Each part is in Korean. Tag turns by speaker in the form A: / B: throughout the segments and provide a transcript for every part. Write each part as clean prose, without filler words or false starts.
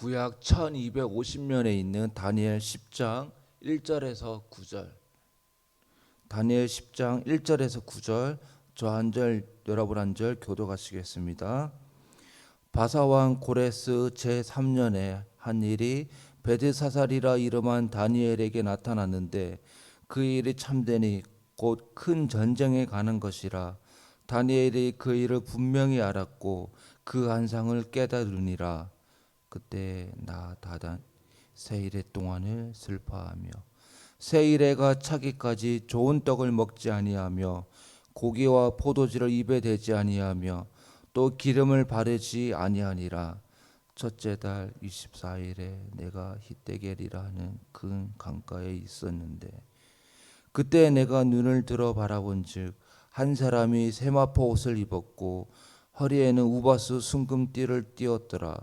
A: 구약 1250년에 있는 다니엘 10장 1절에서 9절. 다니엘 10장 1절에서 9절, 저 한 절, 여러분 한 절 교독하시겠습니다. 바사왕 고레스 제3년에 한 일이 베드사살이라 이름한 다니엘에게 나타났는데 그 일이 참되니 곧 큰 전쟁에 가는 것이라. 다니엘이 그 일을 분명히 알았고 그 한상을 깨달으니라. 그때 나 다단 세 일의 동안을 슬퍼하며 세 일에가 차기까지 좋은 떡을 먹지 아니하며 고기와 포도주를 입에 대지 아니하며 또 기름을 바르지 아니하니라. 첫째 달 24일에 내가 히데겔이라 하는 큰 강가에 있었는데 그때 내가 눈을 들어 바라본즉 한 사람이 세마포 옷을 입었고 허리에는 우바스 순금띠를 띠었더라.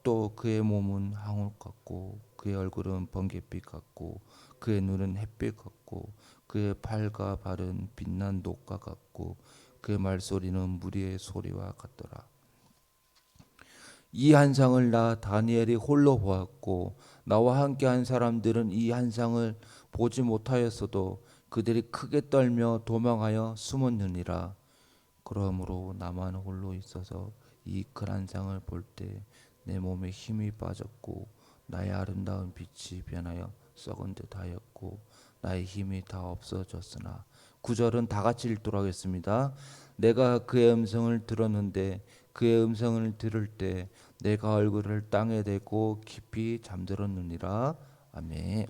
A: 또 그의 몸은 항울 같고 그의 얼굴은 번갯빛 같고 그의 눈은 햇빛 같고 그의 팔과 발은 빛난 녹과 같고 그의 말소리는 무리의 소리와 같더라. 이 한상을 나 다니엘이 홀로 보았고 나와 함께한 사람들은 이 한상을 보지 못하였어도 그들이 크게 떨며 도망하여 숨었느니라. 그러므로 나만 홀로 있어서 이 큰 한상을 볼 때 내 몸에 힘이 빠졌고 나의 아름다운 빛이 변하여 썩은 듯하였고 나의 힘이 다 없어졌으나. 9절은 다 같이 읽도록 하겠습니다. 내가 그의 음성을 들었는데 그의 음성을 들을 때 내가 얼굴을 땅에 대고 깊이 잠들었느니라. 아멘.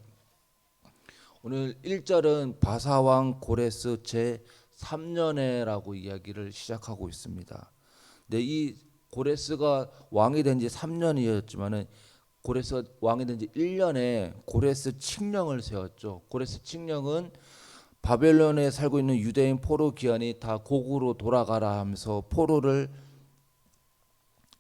A: 오늘 1절은 바사왕 고레스 제3년에라고 이야기를 시작하고 있습니다. 근데 이 고레스가 왕이 된 지 3년이었지만은 고레스 왕이 된 지 1년에 고레스 칙령을 세웠죠. 고레스 칙령은 바벨론에 살고 있는 유대인 포로 귀환이 다 고국으로 돌아가라 하면서 포로를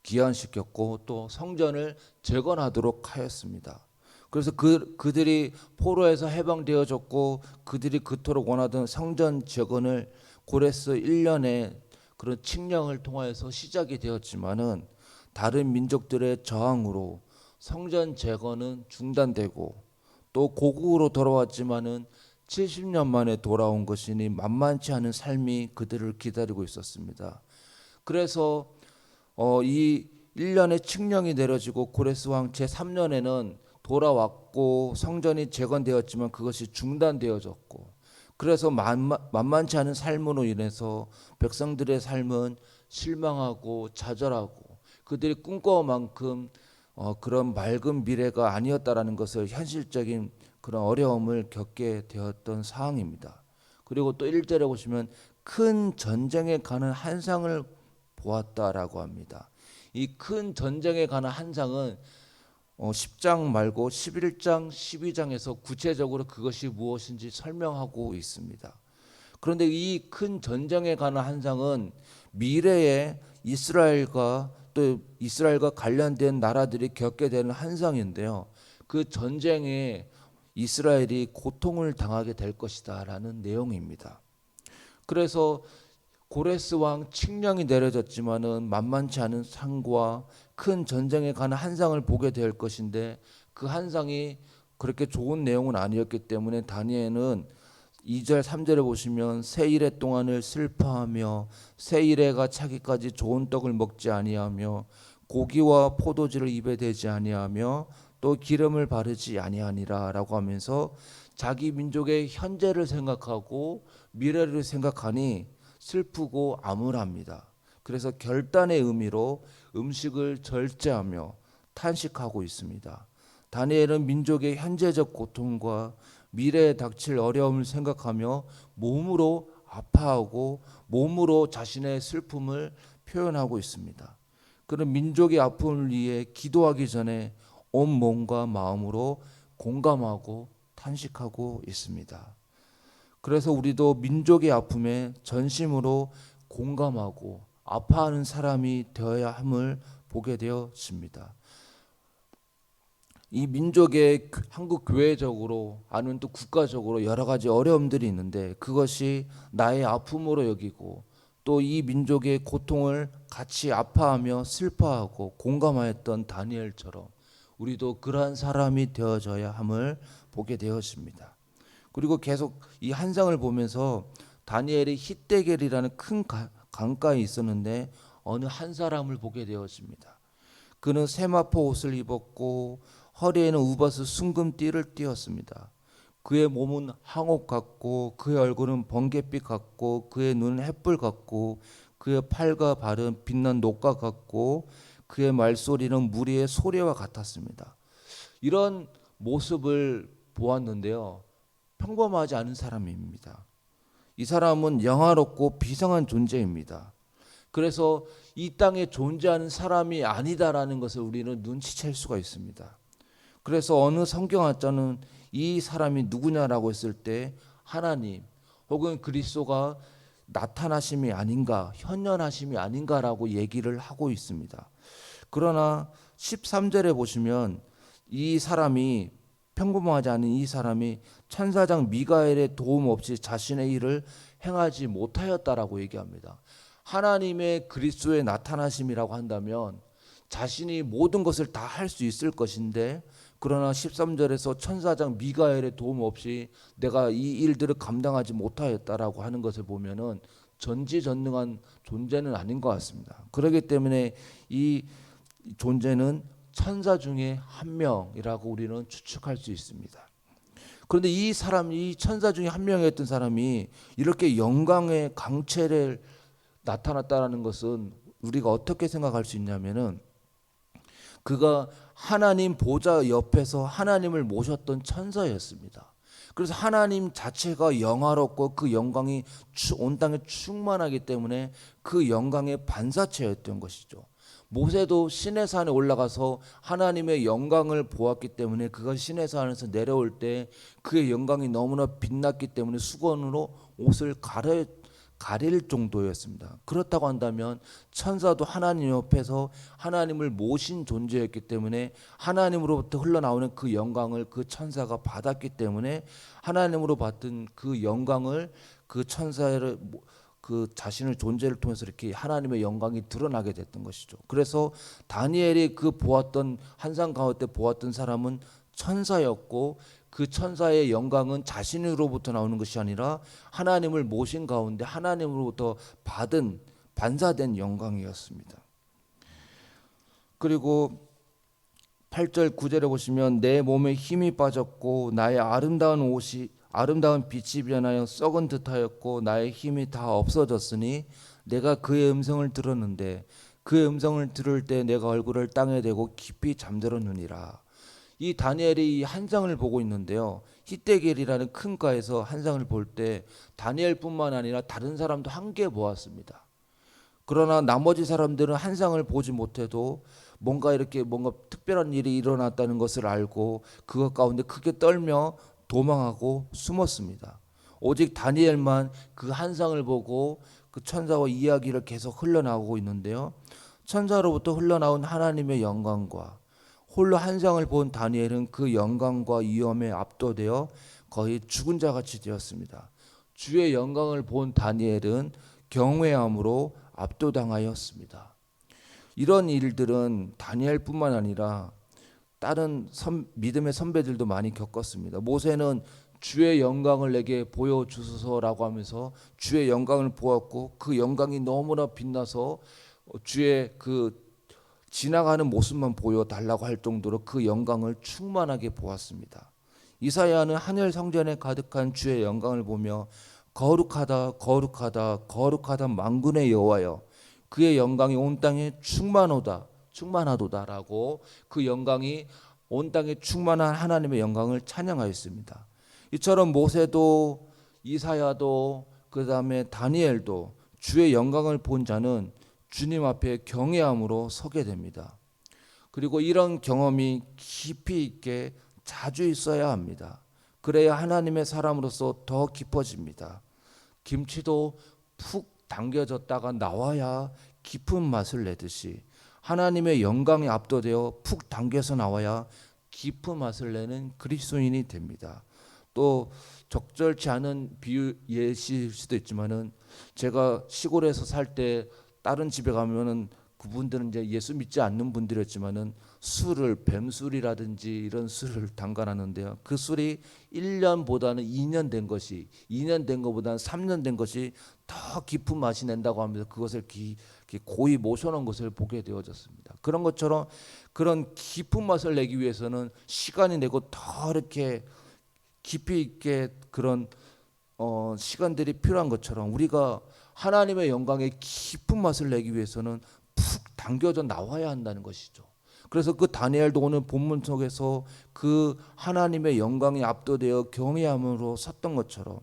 A: 귀환시켰고 또 성전을 재건하도록 하였습니다. 그래서 그들이 포로에서 해방되어졌고 그들이 그토록 원하던 성전 재건을 고레스 1년에 그런 칙령을 통하여서 시작이 되었지만은 다른 민족들의 저항으로 성전 재건은 중단되고 또 고국으로 돌아왔지만은 70년 만에 돌아온 것이니 만만치 않은 삶이 그들을 기다리고 있었습니다. 그래서 이 1년의 칙령이 내려지고 고레스 왕 제3년에는 돌아왔고 성전이 재건되었지만 그것이 중단되어졌고 그래서 만만치 않은 삶으로 인해서 백성들의 삶은 실망하고 좌절하고 그들이 꿈꿔온 만큼 그런 맑은 미래가 아니었다라는 것을 현실적인 그런 어려움을 겪게 되었던 상황입니다. 그리고 또 1절에 보시면 큰 전쟁에 가는 한상을 보았다라고 합니다. 이 큰 전쟁에 가는 한상은 10장 말고 11장, 12장에서 구체적으로 그것이 무엇인지 설명하고 있습니다. 그런데 이 큰 전쟁에 관한 한상은 미래에 이스라엘과 또 이스라엘과 관련된 나라들이 겪게 되는 한상인데요. 그 전쟁에 이스라엘이 고통을 당하게 될 것이다라는 내용입니다. 그래서 고레스 왕 칙령이 내려졌지만은 만만치 않은 상과 큰 전쟁에 관한 한상을 보게 될 것인데 그 한상이 그렇게 좋은 내용은 아니었기 때문에 다니엘은 2절 3절에 보시면 세 일의 동안을 슬퍼하며 세 일에가 차기까지 좋은 떡을 먹지 아니하며 고기와 포도주를 입에 대지 아니하며 또 기름을 바르지 아니하니라라고 하면서 자기 민족의 현재를 생각하고 미래를 생각하니 슬프고 암울합니다. 그래서 결단의 의미로 음식을 절제하며 탄식하고 있습니다. 다니엘은 민족의 현재적 고통과 미래에 닥칠 어려움을 생각하며 몸으로 아파하고 몸으로 자신의 슬픔을 표현하고 있습니다. 그런 민족의 아픔을 위해 기도하기 전에 온 몸과 마음으로 공감하고 탄식하고 있습니다. 그래서 우리도 민족의 아픔에 전심으로 공감하고 아파하는 사람이 되어야 함을 보게 되었습니다. 이 민족의 한국 교회적으로 아니면 또 국가적으로 여러 가지 어려움들이 있는데 그것이 나의 아픔으로 여기고 또 이 민족의 고통을 같이 아파하며 슬퍼하고 공감하였던 다니엘처럼 우리도 그러한 사람이 되어져야 함을 보게 되었습니다. 그리고 계속 이 한상을 보면서 다니엘이 히데겔이라는 큰 강가에 있었는데 어느 한 사람을 보게 되었습니다. 그는 세마포 옷을 입었고 허리에는 우버스 순금띠를 띠었습니다. 그의 몸은 항옥 같고 그의 얼굴은 번갯빛 같고 그의 눈은 햇불 같고 그의 팔과 발은 빛난 녹과 같고 그의 말소리는 무리의 소리와 같았습니다. 이런 모습을 보았는데요. 평범하지 않은 사람입니다. 이 사람은 영화롭고 비상한 존재입니다. 그래서 이 땅에 존재하는 사람이 아니다라는 것을 우리는 눈치챌 수가 있습니다. 그래서 어느 성경학자는 이 사람이 누구냐라고 했을 때 하나님 혹은 그리스도가 나타나심이 아닌가, 현현하심이 아닌가라고 얘기를 하고 있습니다. 그러나 13절에 보시면 이 사람이 평범하지 않은 이 사람이 천사장 미가엘의 도움 없이 자신의 일을 행하지 못하였다라고 얘기합니다. 하나님의 그리스도의 나타나심이라고 한다면 자신이 모든 것을 다 할 수 있을 것인데 그러나 13절에서 천사장 미가엘의 도움 없이 내가 이 일들을 감당하지 못하였다라고 하는 것을 보면은 전지전능한 존재는 아닌 것 같습니다. 그렇기 때문에 이 존재는 천사 중에 한 명이라고 우리는 추측할 수 있습니다. 그런데 이 사람이 천사 중에 한 명이었던 사람이 이렇게 영광의 강체를 나타났다는 것은 우리가 어떻게 생각할 수 있냐면은 그가 하나님 보좌 옆에서 하나님을 모셨던 천사였습니다. 그래서 하나님 자체가 영화롭고 그 영광이 온 땅에 충만하기 때문에 그 영광의 반사체였던 것이죠. 모세도 시내 산에 올라가서 하나님의 영광을 보았기 때문에 그가 시내 산에서 내려올 때 그의 영광이 너무나 빛났기 때문에 수건으로 옷을 가릴 정도였습니다. 그렇다고 한다면 천사도 하나님 옆에서 하나님을 모신 존재였기 때문에 하나님으로부터 흘러나오는 그 영광을 그 천사가 받았기 때문에 하나님으로 받은 그 영광을 그 천사를 그 자신의 존재를 통해서 이렇게 하나님의 영광이 드러나게 됐던 것이죠. 그래서 다니엘이 그 보았던 환상 가운데 보았던 사람은 천사였고 그 천사의 영광은 자신으로부터 나오는 것이 아니라 하나님을 모신 가운데 하나님으로부터 받은 반사된 영광이었습니다. 그리고 8절 9절에 보시면 내 몸에 힘이 빠졌고 나의 아름다운 빛이 변하여 썩은 듯하였고 나의 힘이 다 없어졌으니 내가 그의 음성을 들었는데 그의 음성을 들을 때 내가 얼굴을 땅에 대고 깊이 잠들었느니라. 이 다니엘이 이 한상을 보고 있는데요. 히데겔이라는 큰 가에서 한상을 볼 때 다니엘뿐만 아니라 다른 사람도 함께 보았습니다. 그러나 나머지 사람들은 한상을 보지 못해도 뭔가 특별한 일이 일어났다는 것을 알고 그것 가운데 크게 떨며 도망하고 숨었습니다. 오직 다니엘만 그 한상을 보고 그 천사와 이야기를 계속 흘러나오고 있는데요. 천사로부터 흘러나온 하나님의 영광과 홀로 한상을 본 다니엘은 그 영광과 위엄에 압도되어 거의 죽은 자 같이 되었습니다. 주의 영광을 본 다니엘은 경외함으로 압도당하였습니다. 이런 일들은 다니엘뿐만 아니라 다른 믿음의 선배들도 많이 겪었습니다. 모세는 주의 영광을 내게 보여주소서라고 하면서 주의 영광을 보았고 그 영광이 너무나 빛나서 주의 그 지나가는 모습만 보여달라고 할 정도로 그 영광을 충만하게 보았습니다. 이사야는 하늘 성전에 가득한 주의 영광을 보며 거룩하다 거룩하다 거룩하다 만군의 여호와여 그의 영광이 온 땅에 충만하도다라고 그 영광이 온 땅에 충만한 하나님의 영광을 찬양하였습니다. 이처럼 모세도 이사야도 그다음에 다니엘도 주의 영광을 본 자는 주님 앞에 경외함으로 서게 됩니다. 그리고 이런 경험이 깊이 있게 자주 있어야 합니다. 그래야 하나님의 사람으로서 더 깊어집니다. 김치도 푹 당겨졌다가 나와야 깊은 맛을 내듯이 하나님의 영광에 압도되어 푹 당겨서 나와야 깊은 맛을 내는 그리스도인이 됩니다. 또 적절치 않은 비유 예시일 수도 있지만은 제가 시골에서 살 때 다른 집에 가면은 그분들은 이제 예수 믿지 않는 분들이었지만은 술을 뱀술이라든지 이런 술을 담가놨는데요. 그 술이 1년보다는 2년 된 것이 2년 된 것보다는 3년 된 것이 더 깊은 맛이 낸다고 하면서 그것을 고이 모셔놓은 것을 보게 되어졌습니다. 그런 것처럼 그런 깊은 맛을 내기 위해서는 시간이 내고 더 이렇게 깊이 있게 그런 시간들이 필요한 것처럼 우리가 하나님의 영광의 깊은 맛을 내기 위해서는 푹 당겨져 나와야 한다는 것이죠. 그래서 그 다니엘도 오늘 본문 속에서 그 하나님의 영광에 압도되어 경외함으로 섰던 것처럼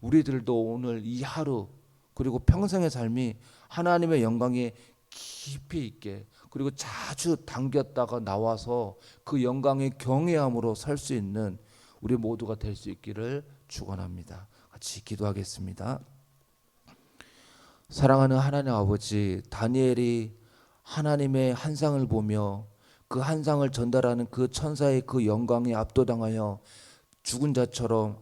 A: 우리들도 오늘 이 하루 그리고 평생의 삶이 하나님의 영광에 깊이 있게 그리고 자주 당겼다가 나와서 그 영광의 경외함으로 설 수 있는 우리 모두가 될 수 있기를 축원합니다. 같이 기도하겠습니다. 사랑하는 하나님 아버지, 다니엘이 하나님의 환상을 보며 그 환상을 전달하는 그 천사의 그 영광에 압도당하여 죽은 자처럼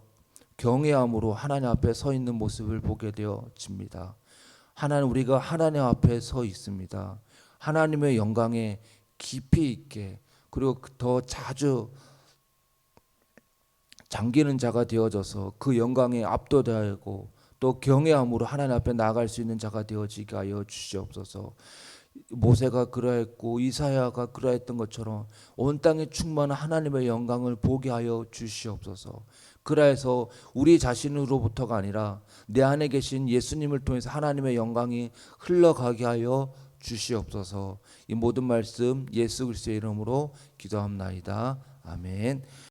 A: 경외함으로 하나님 앞에 서 있는 모습을 보게 되어집니다. 하나님, 우리가 하나님 앞에 서 있습니다. 하나님의 영광에 깊이 있게 그리고 더 자주 잠기는 자가 되어져서 그 영광에 압도되고 또 경외함으로 하나님 앞에 나아갈 수 있는 자가 되어지게 하여 주시옵소서. 모세가 그러했고 이사야가 그러했던 것처럼 온 땅에 충만한 하나님의 영광을 보게 하여 주시옵소서. 그래서 우리 자신으로부터가 아니라 내 안에 계신 예수님을 통해서 하나님의 영광이 흘러가게 하여 주시옵소서. 이 모든 말씀 예수 그리스도의 이름으로 기도합나이다. 아멘.